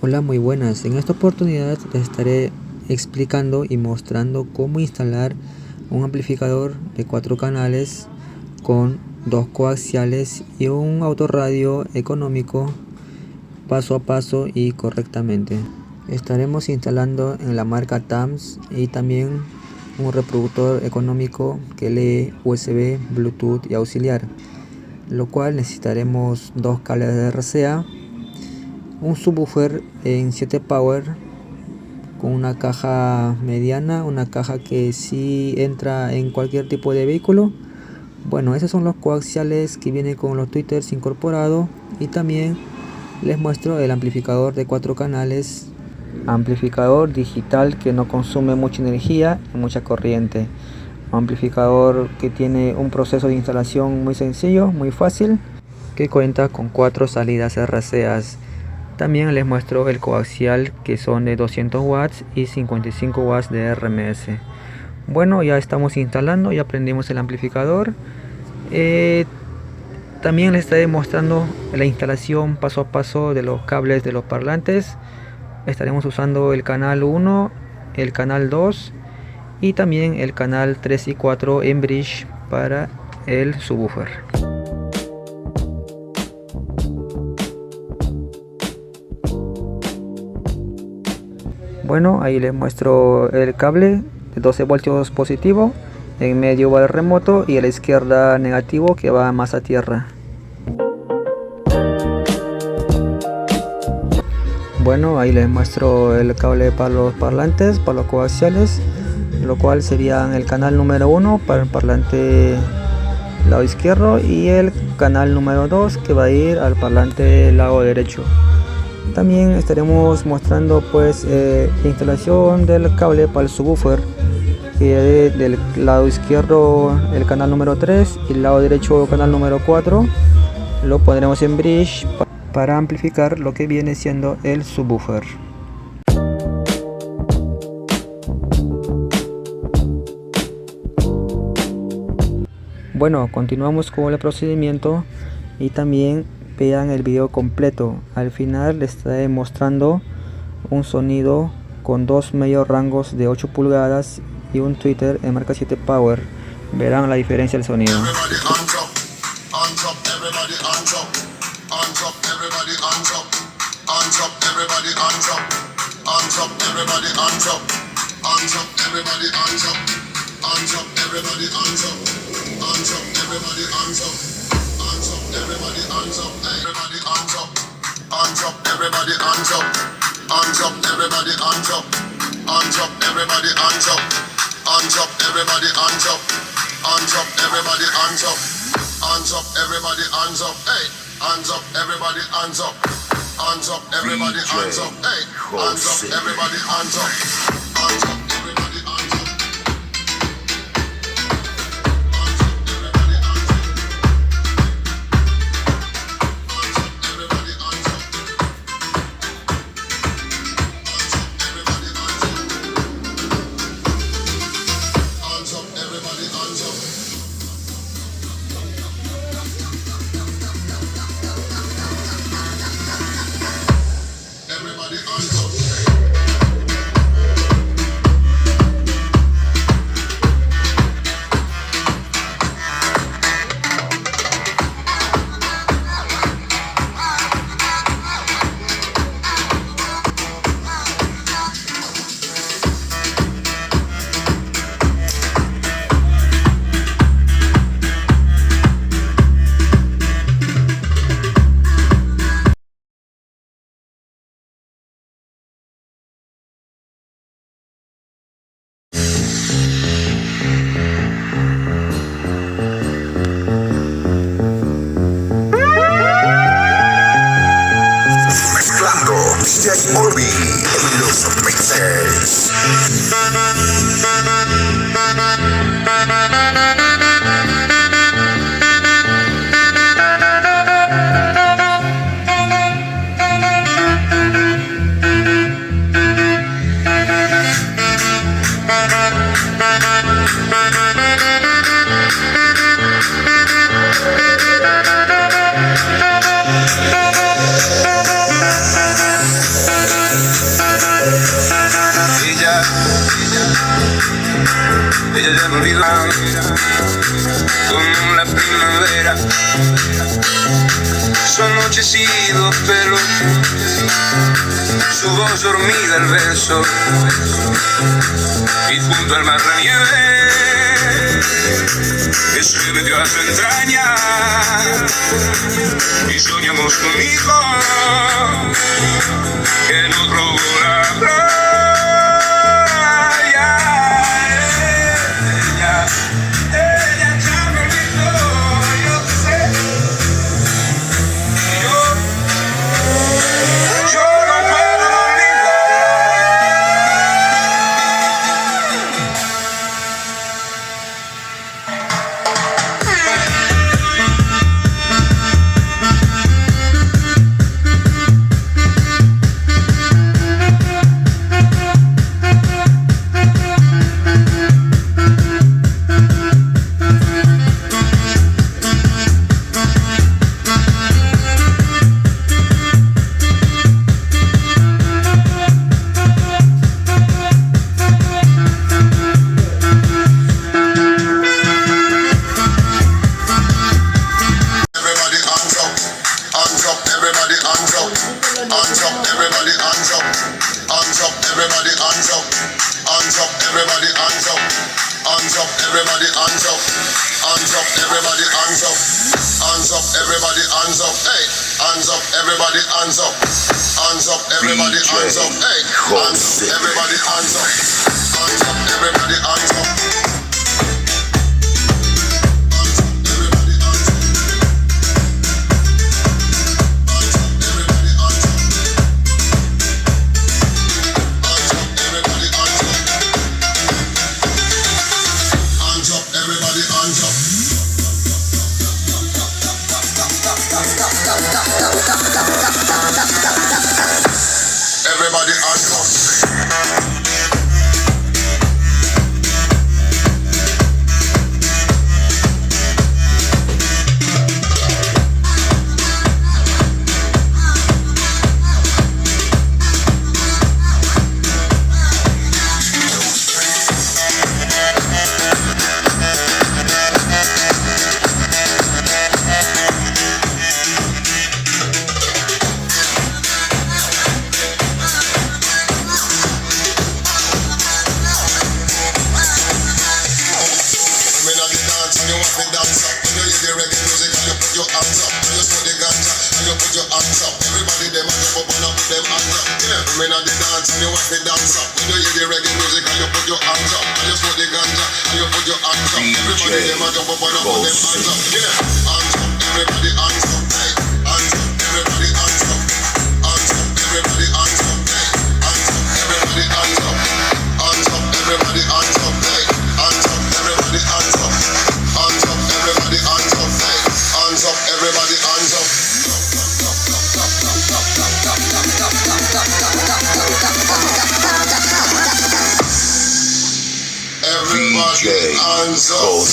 Hola, muy buenas. En esta oportunidad les estaré explicando y mostrando cómo instalar un amplificador de 4 canales con 2 coaxiales y un autorradio económico paso a paso y correctamente. Estaremos instalando en la marca TAMS y también un reproductor económico que lee USB, Bluetooth y auxiliar, lo cual necesitaremos 2 cables de RCA, un subwoofer en 7 power con una caja mediana, una caja que sí entra en cualquier tipo de vehículo. Bueno, esos son los coaxiales que vienen con los tweeters incorporados, y también les muestro el amplificador de 4 canales, amplificador digital que no consume mucha energía y mucha corriente, amplificador que tiene un proceso de instalación muy sencillo, muy fácil, que cuenta con 4 salidas RCA. También les muestro el coaxial, que son de 200 watts y 55 watts de RMS. Bueno, ya estamos instalando, ya aprendimos el amplificador. También les estaré mostrando la instalación paso a paso de los cables de los parlantes. Estaremos usando el canal 1, el canal 2 y también el canal 3 y 4 en bridge para el subwoofer. Bueno, ahí les muestro el cable de 12 voltios positivo, en medio va el remoto y a la izquierda negativo, que va más a tierra. Bueno, ahí les muestro el cable para los parlantes, para los coaxiales, lo cual serían el canal número 1 para el parlante lado izquierdo y el canal número 2 que va a ir al parlante lado derecho. También estaremos mostrando pues la instalación del cable para el subwoofer, que del lado izquierdo el canal número 3 y el lado derecho canal número 4 lo pondremos en bridge para amplificar lo que viene siendo el subwoofer. Bueno, continuamos con el procedimiento y también vean el video completo. Al final les estaré mostrando un sonido con 2 medios rangos de 8 pulgadas y un tweeter en marca 7 power. Verán la diferencia del sonido. En los mixers. Ella ya me olvidó como la primavera. Son noches y dos pelos, su voz dormida el verso, y junto al mar la nieve que se metió a su entraña. Y soñamos conmigo que nos robó la playa. Ella ya me olvidó, yo sé. Yo no puedo olvidarla. Everybody hands up. Everybody hands up.